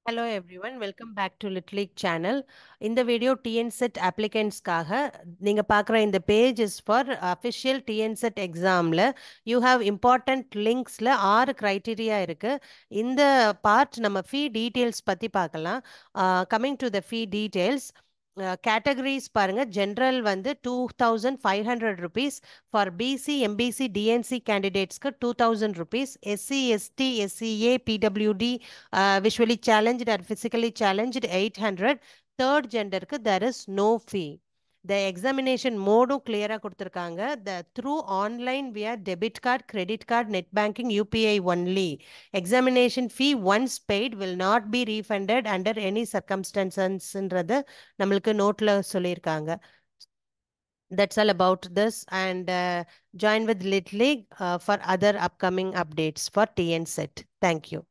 Hello everyone, welcome back to Little League channel. இந்த video TNSET applicants-காக நீங்க பார்க்குற இந்த page is for official TNSET examல you have important links-ல 6 criteria இருக்கு. இந்த part நம்ம fee details பத்தி பார்க்கலாம். Coming to the fee details, categories பாருங்க. ஜென்ரல் வந்து 2500 rupees, for BC MBC DNC candidates-க்கு 2000 rupees, SC ST SCA PWD visually challenged or physically challenged 800. Third gender-க்கு there is no fee. The examination mode-உம் clear-ஆ கொடுத்திருக்காங்க. The through online via debit card, credit card, net banking, UPI only. Examination fee once paid will not be refunded under any circumstances-ன்றது நம்மளுக்கு நோட்ல சொல்லியிருக்காங்க. That's all about this, and join with Little League for other upcoming updates for TNSET. Thank you.